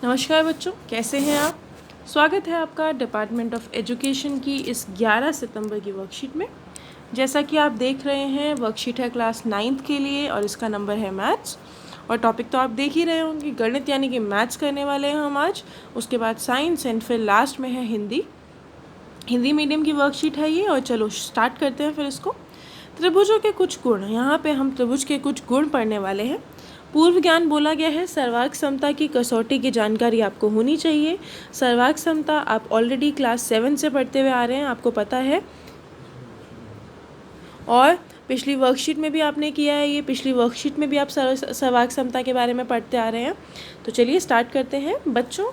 नमस्कार बच्चों, कैसे हैं आप। स्वागत है आपका डिपार्टमेंट ऑफ एजुकेशन की इस 11 सितंबर की वर्कशीट में। जैसा कि आप देख रहे हैं, वर्कशीट है क्लास 9th के लिए और इसका नंबर है मैथ्स। और टॉपिक तो आप देख ही रहे होंगे, गणित यानी कि मैथ्स करने वाले हैं हम आज। उसके बाद साइंस एंड फिर लास्ट में है हिंदी मीडियम की वर्कशीट है ये। और चलो स्टार्ट करते हैं फिर इसको। त्रिभुजों के कुछ गुण, यहाँ पे हम त्रिभुज के कुछ गुण पढ़ने वाले हैं। पूर्व ज्ञान बोला गया है, सर्वांग समता की कसौटी की जानकारी आपको होनी चाहिए। सर्वांग समता आप ऑलरेडी क्लास 7 से पढ़ते हुए आ रहे हैं, आपको पता है। और पिछली वर्कशीट में भी आपने किया है ये, पिछली वर्कशीट में भी आप सर्वांग समता के बारे में पढ़ते आ रहे हैं। तो चलिए स्टार्ट करते हैं बच्चों।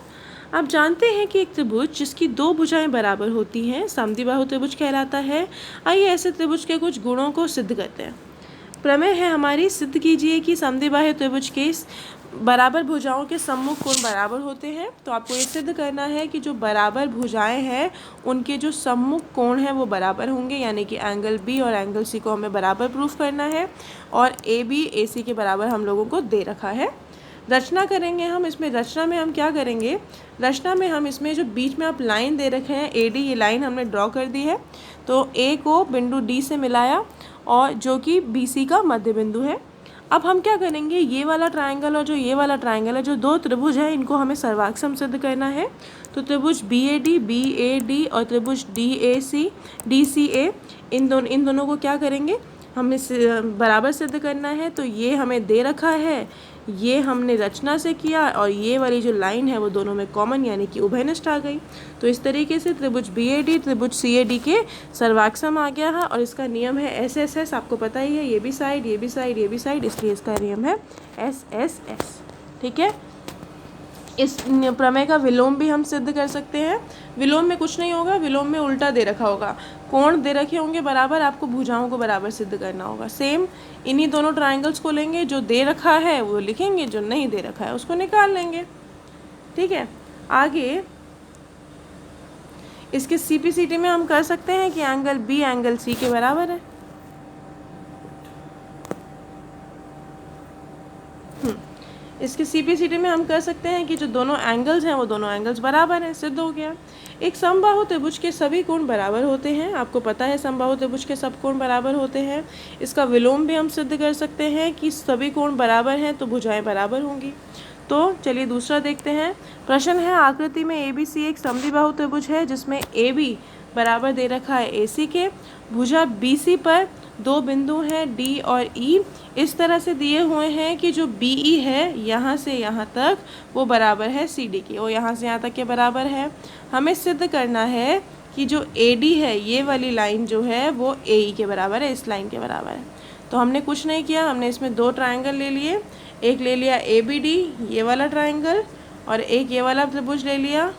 आप जानते हैं कि एक त्रिभुज जिसकी दो भुजाएं बराबर होती हैं समद्विबाहु त्रिभुज कहलाता है। आइए ऐसे त्रिभुज के कुछ गुणों को सिद्ध करते हैं। प्रमेय है हमारी, सिद्ध कीजिए कि समद्विबाहु त्रिभुज के बराबर भुजाओं के सम्मुख कोण बराबर होते हैं। तो आपको ये सिद्ध करना है कि जो बराबर भुजाएं हैं उनके जो सम्मुख कोण हैं वो बराबर होंगे, यानी कि एंगल बी और एंगल सी को हमें बराबर प्रूफ करना है। और ए बी ए सी के बराबर हम लोगों को दे रखा है। रचना करेंगे हम इसमें। रचना में हम क्या करेंगे, रचना में हम इसमें जो बीच में आप लाइन दे रखे हैं ए डी, ये लाइन हमने ड्रॉ कर दी है। तो ए को बिंदु डी से मिलाया और जो कि बी सी का मध्य बिंदु है। अब हम क्या करेंगे, ये वाला ट्रायंगल और जो ये वाला ट्रायंगल है, जो दो त्रिभुज है, इनको हमें सर्वांग सम सिद्ध करना है। तो त्रिभुज बी ए डी और त्रिभुज डी सी ए, इन दोनों को क्या करेंगे, हमें बराबर सिद्ध करना है। तो ये हमें दे रखा है, ये हमने रचना से किया और ये वाली जो लाइन है वो दोनों में कॉमन यानी कि उभयनिष्ठ आ गई। तो इस तरीके से त्रिभुज बी ए डी त्रिभुज सी ए डी के सर्वांग सम आ गया है। और इसका नियम है एस एस एस, आपको पता ही है, ये भी साइड ये भी साइड ये भी साइड, इसलिए इसका नियम है एस एस एस। ठीक है। इस प्रमेय का विलोम भी हम सिद्ध कर सकते हैं। विलोम में कुछ नहीं होगा, विलोम में उल्टा दे रखा होगा, कोण दे रखे होंगे बराबर, आपको भुजाओं को बराबर सिद्ध करना होगा। सेम इन्हीं दोनों ट्रायंगल्स को लेंगे, जो दे रखा है वो लिखेंगे, जो नहीं दे रखा है उसको निकाल लेंगे। ठीक है। आगे इसके सीपीसीटी में हम कर सकते हैं कि एंगल बी एंगल सी के बराबर है। इसके सीपीसीटी में हम कर सकते हैं कि जो दोनों एंगल्स हैं वो दोनों एंगल्स बराबर हैं, सिद्ध हो गया। एक समबाहु त्रिभुज के सभी कोण बराबर होते हैं, आपको पता है समबाहु त्रिभुज के सब कोण बराबर होते हैं। इसका विलोम भी हम सिद्ध कर सकते हैं कि सभी कोण बराबर हैं तो भुजाएं बराबर होंगी। तो चलिए दूसरा देखते हैं। प्रश्न है, आकृति में ए बी सी एक समद्विबाहु त्रिभुज है जिसमें ए बी बराबर दे रखा है ए सी के। भुजा बी सी पर दो बिंदु हैं डी और ई, इस तरह से दिए हुए हैं कि जो बी ई है यहाँ से यहाँ तक वो बराबर है सी डी की, वो यहाँ से यहाँ तक के बराबर है। हमें सिद्ध करना है कि जो ए डी है, ये वाली लाइन जो है वो ए ई के बराबर है, इस लाइन के बराबर है। तो हमने कुछ नहीं किया, हमने इसमें दो ट्रायंगल ले लिए। एक ले लिया ए बी डी, ये वाला ट्रायंगल, और एक ये वाला त्रिभुज ले लिया।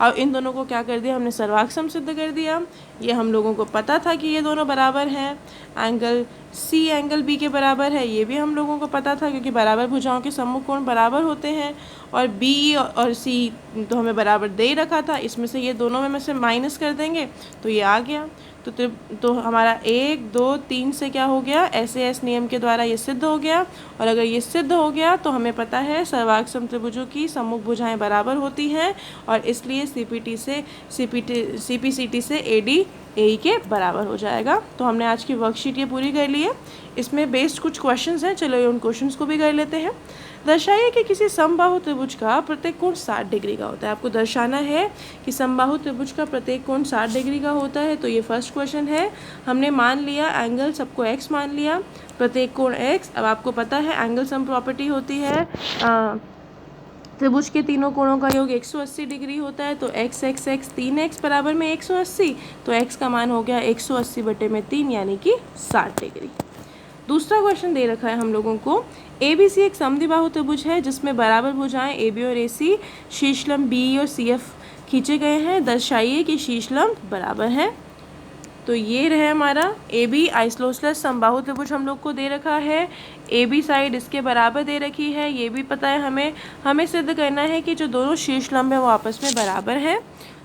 और इन दोनों को क्या कर दिया, हमने सर्वांग सम सिद्ध कर दिया। ये हम लोगों को पता था कि ये दोनों बराबर हैं। एंगल सी एंगल बी के बराबर है, ये भी हम लोगों को पता था क्योंकि बराबर भुजाओं के सम्मुख कोण बराबर होते हैं। और बी और सी तो हमें बराबर दे ही रखा था, इसमें से ये दोनों में से माइनस कर देंगे तो ये आ गया। तो हमारा 1 2 3 से क्या हो गया, ऐसे एस नियम के द्वारा ये सिद्ध हो गया। और अगर ये सिद्ध हो गया तो हमें पता है सर्वांग सम त्रिभुजों की सम्मुख भुजाएं बराबर होती हैं और इसलिए सीपीसीटी से एडी ए के बराबर हो जाएगा। तो हमने आज की वर्कशीट ये पूरी कर ली है। इसमें बेस्ड कुछ क्वेश्चंस हैं, चलो उन क्वेश्चंस को भी कर लेते हैं। दर्शाइए कि किसी समबाहु त्रिभुज का प्रत्येक कोण 60 डिग्री का होता है। आपको दर्शाना है कि समबाहु त्रिभुज का प्रत्येक कोण 60 डिग्री का होता है। तो ये फर्स्ट क्वेश्चन है। हमने मान लिया एंगल सबको x मान लिया, प्रत्येक कोण x। अब आपको पता है एंगल सम प्रॉपर्टी होती है, त्रिभुज के तीनों कोणों का योग 180 डिग्री होता है। तो x 3x बराबर में 180, तो x का मान हो गया 180/3 यानी कि 60 डिग्री। दूसरा क्वेश्चन दे रखा है हम लोगों को, ए बी सी एक समद्विबाहु त्रिभुज है जिसमें बराबर भुजाएं ए बी और ए सी शीर्षलंब बी और सी एफ खींचे गए हैं। दर्शाइए कि शीर्षलंब बराबर है। तो ये रहे हमारा ए बी आइसोसेलेस समबाहु त्रिभुज हम लोग को दे रखा है। ए बी साइड इसके बराबर दे रखी है, ये भी पता है हमें सिद्ध करना है कि जो दोनों शीर्षलंब है वो आपस में बराबर हैं।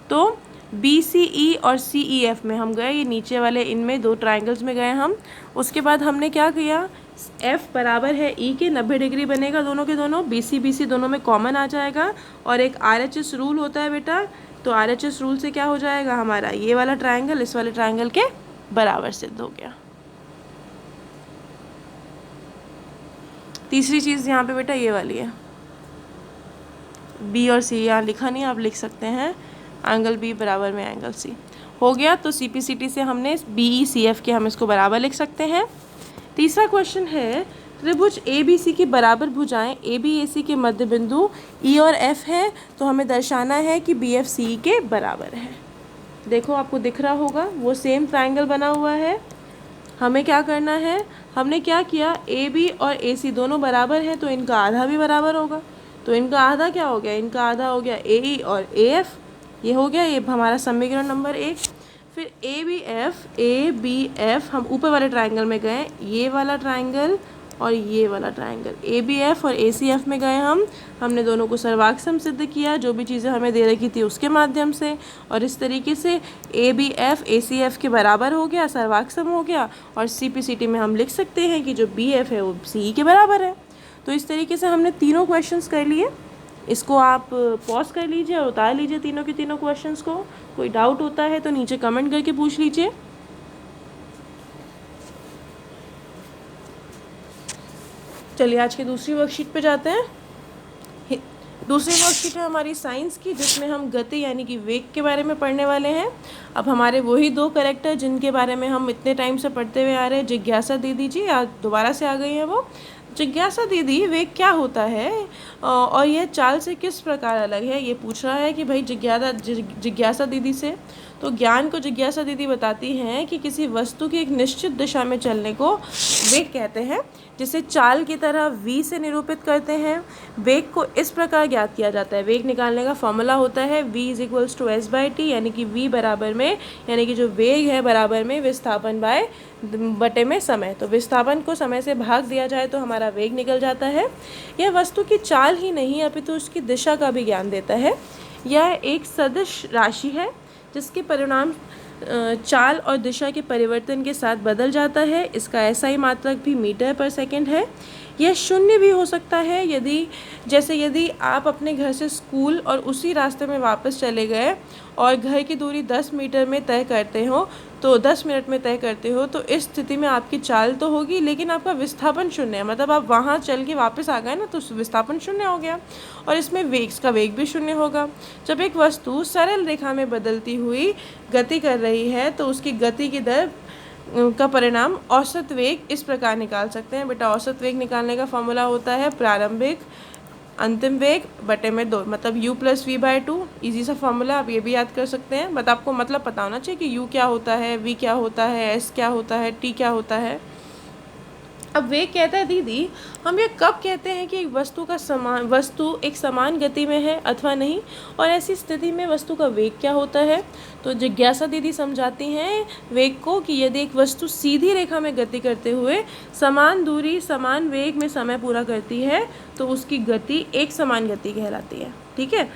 तो बी सी ई और सी ई एफ में हम गए, ये नीचे वाले इनमें दो ट्रायंगल्स में गए हम। उसके बाद हमने क्या किया, एफ बराबर है ई के, 90 डिग्री बनेगा दोनों के दोनों, बी सी दोनों में कॉमन आ जाएगा, और एक RHS रूल होता है बेटा, तो RHS रूल से क्या हो जाएगा हमारा ये वाला ट्रायंगल इस वाले ट्रायंगल के बराबर सिद्ध हो गया। तीसरी चीज़ यहाँ पे बेटा ये वाली है, बी और सी यहाँ लिखा नहीं, आप लिख सकते हैं एंगल बी बराबर में एंगल सी हो गया। तो CPCT से हमने BECF के हम इसको बराबर लिख सकते हैं। तीसरा क्वेश्चन है त्रिभुज ABC की बराबर भुजाएं ABAC के मध्य बिंदु E और F है, तो हमें दर्शाना है कि BF CE के बराबर है। देखो आपको दिख रहा होगा वो सेम ट्रायंगल बना हुआ है। हमें क्या करना है, हमने क्या किया, AB और AC दोनों बराबर हैं तो इनका आधा भी बराबर होगा, तो इनका आधा क्या हो गया, इनका आधा हो गया AE और AF, ये हो गया ये हमारा समीकरण नंबर 1। फिर ABF हम ऊपर वाले ट्रायंगल में गए, ये वाला ट्रायंगल और ये वाला ट्रायंगल, ABF और ACF में गए हमने दोनों को सर्वाक्षम सिद्ध किया, जो भी चीज़ें हमें दे रखी थी उसके माध्यम से, और इस तरीके से ABF ACF के बराबर हो गया, सर्वाक्षम हो गया, और CPCT में हम लिख सकते हैं कि जो BF है वो CE के बराबर है। तो इस तरीके से हमने तीनों क्वेश्चंस कर लिए। इसको आप पॉज कर लीजिए और उतार लीजिए तीनों के तीनों क्वेश्चंस को। कोई डाउट होता है तो नीचे कमेंट करके पूछ लीजिए। चलिए आज की दूसरी वर्कशीट पे जाते हैं। दूसरी वर्कशीट है हमारी साइंस की, जिसमें हम गति यानी कि वेग के बारे में पढ़ने वाले हैं। अब हमारे वही दो कैरेक्टर जिनके बारे में हम इतने टाइम से पढ़ते हुए आ रहे हैं, जिज्ञासा दीदी जी आज दोबारा से आ गई हैं वो। जिज्ञासा दीदी वेग क्या होता है और यह चाल से किस प्रकार अलग है, ये पूछ रहा है कि भाई जिज्ञासा दीदी से। तो ज्ञान को जिज्ञासा दीदी बताती हैं कि किसी वस्तु की एक निश्चित दिशा में चलने को वेग कहते हैं, जिसे चाल की तरह v से निरूपित करते हैं। वेग को इस प्रकार ज्ञात किया जाता है, वेग निकालने का फॉर्मूला होता है v = s/t, यानी कि v बराबर में, यानी कि जो वेग है बराबर में विस्थापन बाय बटे में समय। तो विस्थापन को समय से भाग दिया जाए तो हमारा वेग निकल जाता है। यह वस्तु की चाल ही नहीं अपितु उसकी दिशा का भी ज्ञान देता है। यह एक सदिश राशि है जिसके परिणाम चाल और दिशा के परिवर्तन के साथ बदल जाता है। इसका SI मात्रक भी मीटर/सेकंड है। यह शून्य भी हो सकता है यदि आप अपने घर से स्कूल और उसी रास्ते में वापस चले गए और घर की दूरी 10 मीटर में तय करते हो, तो 10 मिनट में तय करते हो, तो इस स्थिति में आपकी चाल तो होगी लेकिन आपका विस्थापन शून्य है। मतलब आप वहाँ चल के वापस आ गए ना, तो विस्थापन शून्य हो गया और इसमें वेग भी शून्य होगा। जब एक वस्तु सरल रेखा में बदलती हुई गति कर रही है तो उसकी गति की दर का परिणाम औसत वेग इस प्रकार निकाल सकते हैं। बेटा औसत वेग निकालने का फॉर्मूला होता है प्रारंभिक अंतिम वेग बटे में 2, मतलब u + v/2। ईजी सा फॉर्मूला, आप ये भी याद कर सकते हैं। बट आपको मतलब पता होना चाहिए कि u क्या होता है, v क्या होता है, s क्या होता है, t क्या होता है। अब वेग कहता है दीदी हम ये कब कहते हैं कि वस्तु एक समान गति में है अथवा नहीं, और ऐसी स्थिति में वस्तु का वेग क्या होता है। तो जिज्ञासा दीदी समझाती हैं वेग को कि यदि एक वस्तु सीधी रेखा में गति करते हुए समान दूरी समान वेग में समय पूरा करती है तो उसकी गति एक समान गति कहलाती है। ठीक है,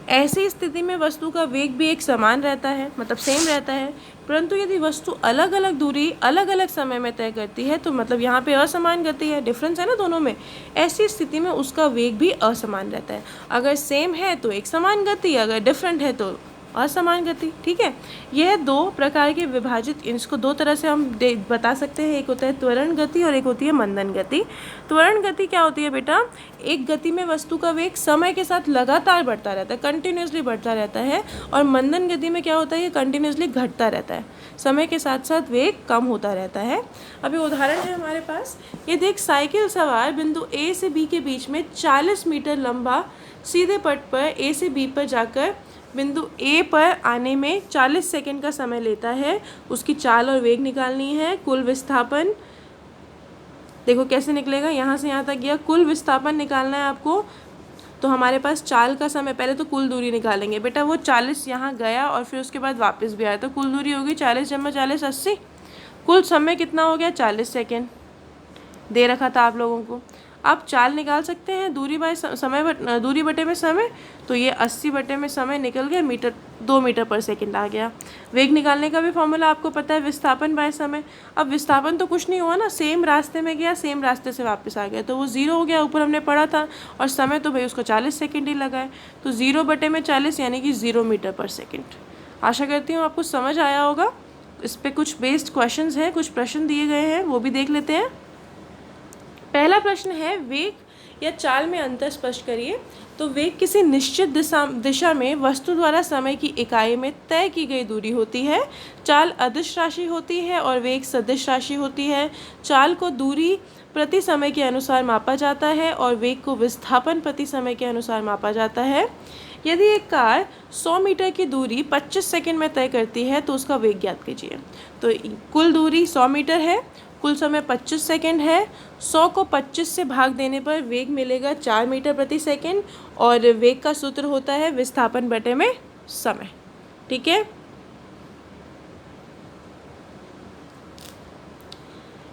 ऐसी स्थिति में वस्तु का वेग भी एक समान रहता है, मतलब सेम रहता है। परंतु यदि वस्तु अलग अलग दूरी अलग अलग समय में तय करती है तो मतलब यहाँ पे असमान गति है, डिफरेंस है ना दोनों में। ऐसी स्थिति में उसका वेग भी असमान रहता है। अगर सेम है तो एक समान गति, अगर डिफरेंट है तो असमान गति। ठीक है, यह दो प्रकार के विभाजित, इसको दो तरह से हम बता सकते हैं। एक होता है त्वरण गति और एक होती है मंदन गति। त्वरण गति क्या होती है बेटा, एक गति में वस्तु का वेग समय के साथ लगातार बढ़ता रहता है, कंटिन्यूसली बढ़ता रहता है। और मंदन गति में क्या होता है, ये कंटिन्यूसली घटता रहता है, समय के साथ साथ वेग कम होता रहता है। अभी उदाहरण है हमारे पास, ये देख साइकिल सवार बिंदु A से B के बीच में 40 मीटर लंबा सीधे पथ पर A से B पर जाकर बिंदु A पर आने में 40 सेकंड का समय लेता है। उसकी चाल और वेग निकालनी है। कुल विस्थापन देखो कैसे निकलेगा, यहाँ से यहाँ तक गया, कुल विस्थापन निकालना है आपको। तो हमारे पास चाल का समय, पहले तो कुल दूरी निकालेंगे बेटा, वो 40 यहाँ गया और फिर उसके बाद वापस भी आया, तो कुल दूरी होगी 40 × 40 80। कुल समय कितना हो गया 40 सेकेंड दे रखा था आप लोगों को। आप चाल निकाल सकते हैं दूरी बाय समय दूरी बटे में समय, तो ये 80 बटे में समय निकल गया, 2 मीटर पर सेकंड आ गया। वेग निकालने का भी फॉर्मूला आपको पता है, विस्थापन बाय समय। अब विस्थापन तो कुछ नहीं हुआ ना, सेम रास्ते में गया, सेम रास्ते से वापस आ गया, तो वो 0 हो गया, ऊपर हमने पढ़ा था। और समय तो भाई उसको 40 सेकेंड ही लगा है, तो 0 बटे में 40 यानी कि 0 मीटर पर सेकेंड। आशा करती हूँ आपको समझ आया होगा। इस पर कुछ बेस्ड क्वेश्चंस हैं, कुछ प्रश्न दिए गए हैं, वो भी देख लेते हैं। पहला प्रश्न है, वेग या चाल में अंतर स्पष्ट करिए। तो वेग किसी निश्चित दिशा में वस्तु द्वारा समय की इकाई में तय की गई दूरी होती है। चाल अदिश राशि होती है और वेग सदिश राशि होती है। चाल को दूरी प्रति समय के अनुसार मापा जाता है और वेग को विस्थापन प्रति समय के अनुसार मापा जाता है। यदि एक कार 100 मीटर की दूरी 25 सेकंड में तय करती है तो उसका वेग ज्ञात कीजिए। तो कुल दूरी 100 मीटर है, कुल समय 25 सेकंड है। 100 को 25 से भाग देने पर वेग मिलेगा 4 मीटर प्रति सेकंड, और वेग का सूत्र होता है विस्थापन बटे में समय। ठीक है।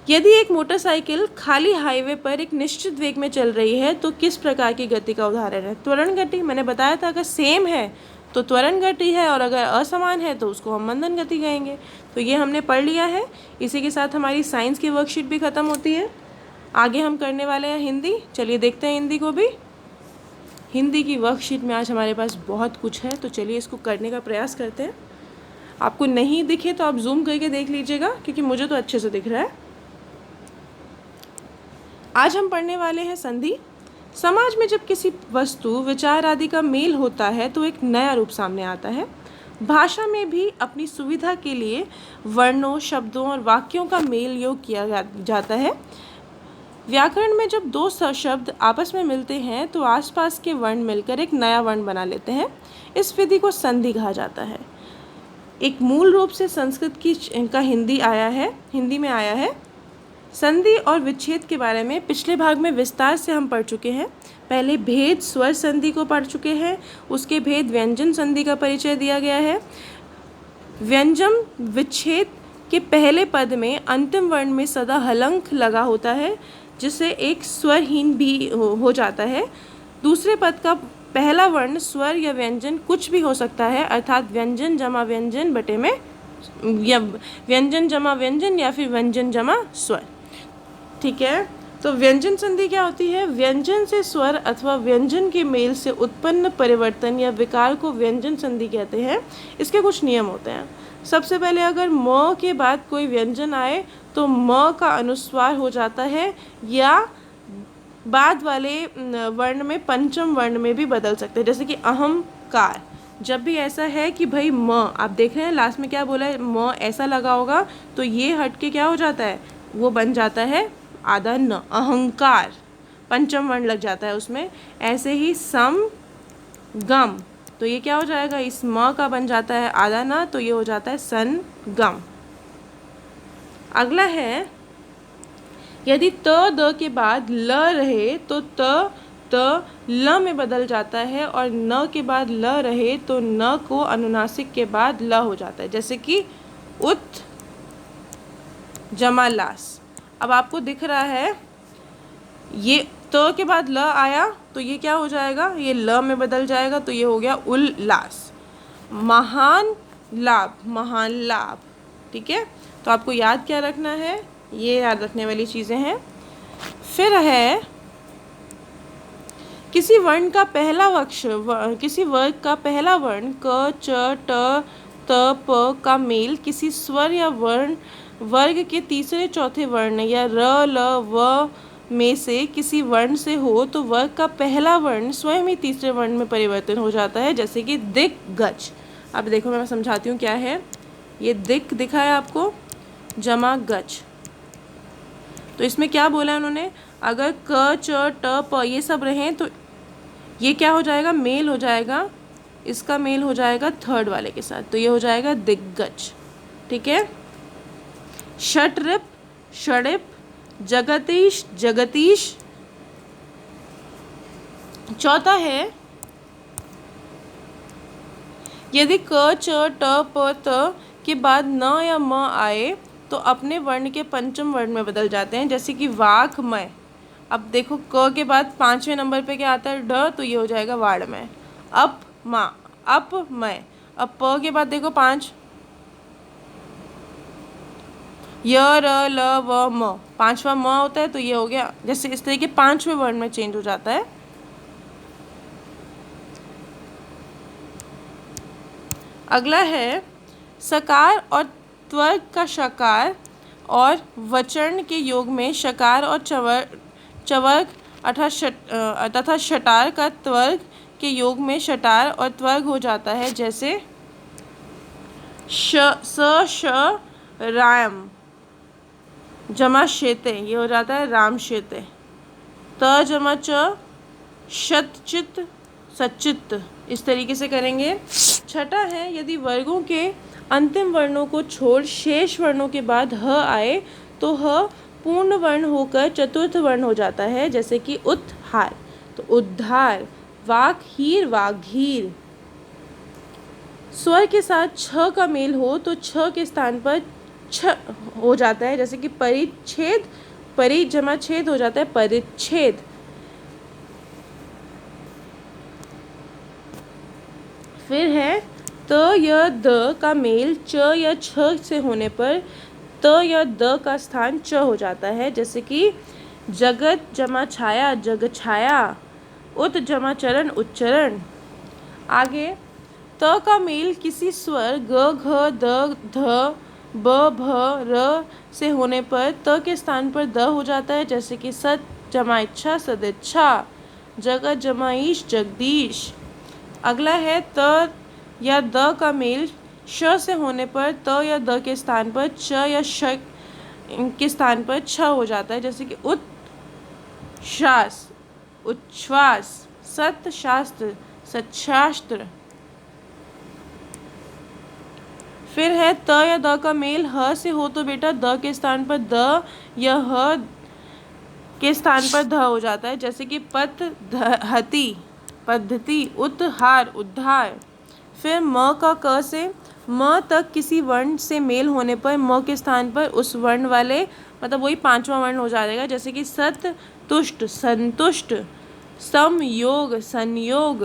यदि एक मोटरसाइकिल खाली हाईवे पर एक निश्चित वेग में चल रही है तो किस प्रकार की गति का उदाहरण है? त्वरण गति। मैंने बताया था अगर सेम है तो त्वरण गति है, और अगर असमान है तो उसको हम मंदन गति कहेंगे। तो ये हमने पढ़ लिया है। इसी के साथ हमारी साइंस की वर्कशीट भी ख़त्म होती है। आगे हम करने वाले हैं हिंदी। चलिए देखते हैं हिंदी को भी। हिंदी की वर्कशीट में आज हमारे पास बहुत कुछ है, तो चलिए इसको करने का प्रयास करते हैं। आपको नहीं दिखे तो आप जूम करके देख लीजिएगा, क्योंकि मुझे तो अच्छे से दिख रहा है। आज हम पढ़ने वाले हैं संधि। समाज में जब किसी वस्तु, विचार आदि का मेल होता है तो एक नया रूप सामने आता है। भाषा में भी अपनी सुविधा के लिए वर्णों, शब्दों और वाक्यों का मेल योग किया जाता है। व्याकरण में जब दो शब्द आपस में मिलते हैं तो आसपास के वर्ण मिलकर एक नया वर्ण बना लेते हैं। इस विधि को संधि कहा जाता है। एक मूल रूप से संस्कृत की इनका हिंदी में आया है। संधि और विच्छेद के बारे में पिछले भाग में विस्तार से हम पढ़ चुके हैं। पहले भेद स्वर संधि को पढ़ चुके हैं, उसके भेद व्यंजन संधि का परिचय दिया गया है। व्यंजन विच्छेद के पहले पद में अंतिम वर्ण में सदा हलंक लगा होता है, जिससे एक स्वरहीन भी हो जाता है। दूसरे पद का पहला वर्ण स्वर या व्यंजन कुछ भी हो सकता है, अर्थात व्यंजन जमा व्यंजन बटे में, या व्यंजन जमा व्यंजन या फिर व्यंजन जमा स्वर। ठीक है। तो व्यंजन संधि क्या होती है? व्यंजन से स्वर अथवा व्यंजन के मेल से उत्पन्न परिवर्तन या विकार को व्यंजन संधि कहते हैं। इसके कुछ नियम होते हैं। सबसे पहले अगर म के बाद कोई व्यंजन आए तो म का अनुस्वार हो जाता है, या बाद वाले वर्ण में पंचम वर्ण में भी बदल सकते हैं, जैसे कि अहंकार। जब भी ऐसा है कि भाई म, आप देख रहे हैं लास्ट में क्या बोला है, म ऐसा लगा होगा, तो ये हट के क्या हो जाता है, वो बन जाता है आधा न, अहंकार, पंचम वर्ण लग जाता है उसमें। ऐसे ही सम गम, तो ये क्या हो जाएगा, इस म का बन जाता है आधा न, तो ये हो जाता है सन गम। अगला है, यदि त द के बाद ल रहे तो त ल में बदल जाता है, और न के बाद ल रहे तो न को अनुनासिक के बाद ल हो जाता है, जैसे कि उत जमा लास। अब आपको दिख रहा है ये त के बाद ल आया तो ये क्या हो जाएगा, ये ल में बदल जाएगा, तो ये हो गया उल्लास। महान लाभ, महान लाभ। ठीक है। तो आपको याद क्या रखना है, ये याद रखने वाली चीज़ें हैं। फिर है, किसी वर्ण का पहला किसी वर्ग का पहला वर्ण क, च, ट, त, प का मेल किसी स्वर या वर्ग के तीसरे चौथे वर्ण या र, ल, व में से किसी वर्ण से हो तो वर्ग का पहला वर्ण स्वयं ही तीसरे वर्ण में परिवर्तन हो जाता है, जैसे कि दिक गज। अब देखो मैं समझाती हूँ क्या है। ये दिक दिखा है आपको, जमा गज। तो इसमें क्या बोला है उन्होंने, अगर क, च, ट, प ये सब रहें तो ये क्या हो जाएगा, मेल हो जाएगा, इसका मेल हो जाएगा थर्ड वाले के साथ, तो ये हो जाएगा दिग्गज। ठीक है। षट्रिप, षडिप, जगतीश, जगतीश। चौथा है, यदि क, च, ट, प, त के बाद न या म आए तो अपने वर्ण के पंचम वर्ण में बदल जाते हैं, जैसे कि वाक्मय। अब देखो क के बाद 5वें नंबर पे क्या आता है, ड, तो ये हो जाएगा वाड़ में। अप माँ, अप मैं। अब प के बाद देखो 5, य र ल व म, 5वां म होता है तो ये हो गया। जैसे इस तरीके 5वें वर्ण में चेंज हो जाता है। अगला है सकार और त्वर्ग का शकार और वचन के योग में शकार और चवर्ग तथा शटार का त्वर्ग के योग में शटार और त्वर्ग हो जाता है। जैसे श राम जमा शेते, ये हो जाता है राम शेते। त जमा च शतचित सचित, इस तरीके से करेंगे। छठा है यदि वर्गों के अंतिम वर्णों को छोड़ शेष वर्णों के बाद ह आए तो ह पूर्ण वर्ण होकर चतुर्थ वर्ण हो जाता है। जैसे कि उत्हार, तो उद्धार। वाक हीर वाघीर। स्वर के साथ छ का मेल हो तो छ के स्थान पर छ हो जाता है। जैसे कि परिच्छेद, परि जमा छेद हो जाता है परिच्छेद। फिर है त या द का मेल च या छ से होने पर त या द का स्थान च हो जाता है। जैसे कि जगत जमा छाया जग छाया, उत जमा चरण उच्चरण। आगे त का मेल किसी स्वर ग घ द ध ब भ र से होने पर त के स्थान पर द हो जाता है। जैसे कि सत जमा इच्छा सदिच्छा, जगत जमा ईश जगदीश। अगला है त या द का मेल श से होने पर त या द के स्थान पर च या श के स्थान पर छ हो जाता है। जैसे कि उत्श्वास उच्छ्वास, सत शास्त्र सच्छास्त्र। फिर है त या द का मेल ह से हो तो बेटा द के स्थान पर द या ह के स्थान पर ध हो जाता है। जैसे कि पत हति पद्धति, उत्हार उद्धार। फिर म का क से म तक किसी वर्ण से मेल होने पर म के स्थान पर उस वर्ण वाले मतलब वही 5वां वर्ण हो जाएगा। जैसे कि सत तुष्ट संतुष्ट, समयोग संयोग।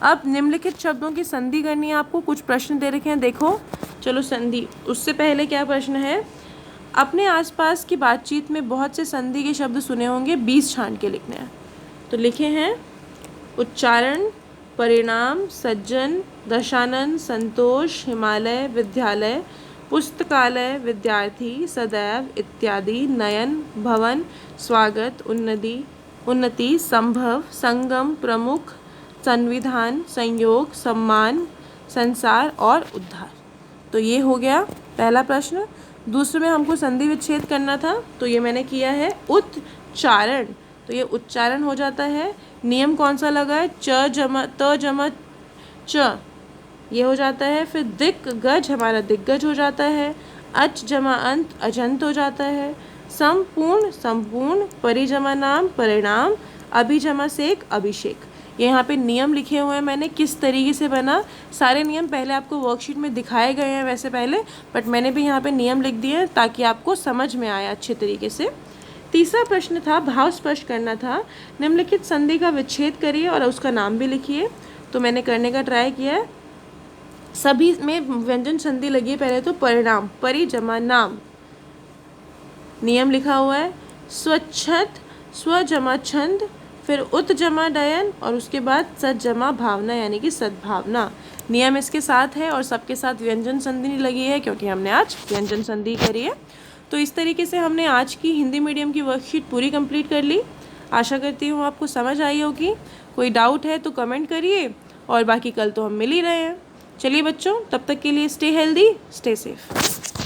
अब निम्नलिखित शब्दों की संधि करनी है आपको। कुछ प्रश्न दे रखे हैं, देखो। चलो संधि, उससे पहले क्या प्रश्न है, अपने आसपास की बातचीत में बहुत से संधि के शब्द सुने होंगे, 20 छांट के लिखने हैं। तो लिखे हैं उच्चारण, परिणाम, सज्जन, दशानन, संतोष, हिमालय, विद्यालय, पुस्तकालय, विद्यार्थी, सदैव, इत्यादि, नयन, भवन, स्वागत, उन्नति, संभव, संगम, प्रमुख, संविधान, संयोग, सम्मान, संसार और उद्धार। तो ये हो गया पहला प्रश्न। दूसरे में हमको संधि विच्छेद करना था, तो ये मैंने किया है उच्चारण, तो ये उच्चारण हो जाता है। नियम कौन सा लगा है, च जमा त जमा च, ये हो जाता है। फिर दिग्गज हमारा दिग्गज हो जाता है। अच जमा अंत अजंत हो जाता है। संपूर्ण संपूर्ण, परि जमा नाम परिणाम, अभि जमा सेक अभिषेक। ये यहाँ पे नियम लिखे हुए हैं मैंने, किस तरीके से बना। सारे नियम पहले आपको वर्कशीट में दिखाए गए हैं वैसे पहले, बट मैंने भी यहाँ पे नियम लिख दिए हैं ताकि आपको समझ में आए अच्छे तरीके से। तीसरा प्रश्न था भाव स्पष्ट करना था। निम्नलिखित संधि का विच्छेद करिए और उसका नाम भी लिखिए। तो मैंने करने का ट्राई किया है। सभी में व्यंजन संधि लगी है। पहले तो परिणाम, परि जमा नाम, नियम लिखा हुआ है। स्वच्छत, स्व जमा छंद, फिर उत जमा डयन और उसके बाद सद जमा भावना यानी कि सद्भावना। नियम इसके साथ है और सबके साथ व्यंजन संधि लगी है क्योंकि हमने आज व्यंजन संधि करी है। तो इस तरीके से हमने आज की हिंदी मीडियम की वर्कशीट पूरी कंप्लीट कर ली। आशा करती हूँ आपको समझ आई होगी। कोई डाउट है तो कमेंट करिए और बाकी कल तो हम मिल ही रहे हैं। चलिए बच्चों, तब तक के लिए स्टे हेल्दी, स्टे सेफ।